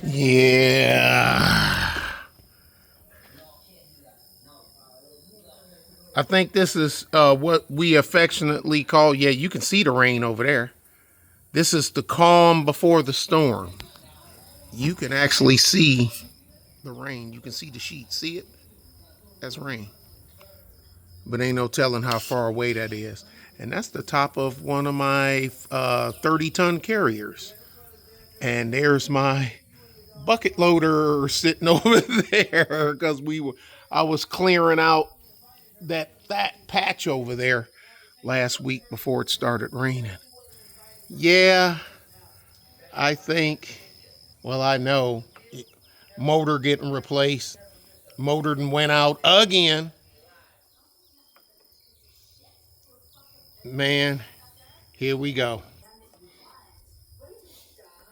Yeah. I think this is what we affectionately call, yeah, you can see the rain over there. This is the calm before the storm. You can actually see the rain. You can see the sheet. See it? That's rain. But ain't no telling how far away that is. And that's the top of one of my 30-ton carriers. And there's my bucket loader sitting over there because I was clearing out that fat patch over there last week before it started raining. Yeah, I think, well, I know motor getting replaced. Motor went out again. Man, here we go.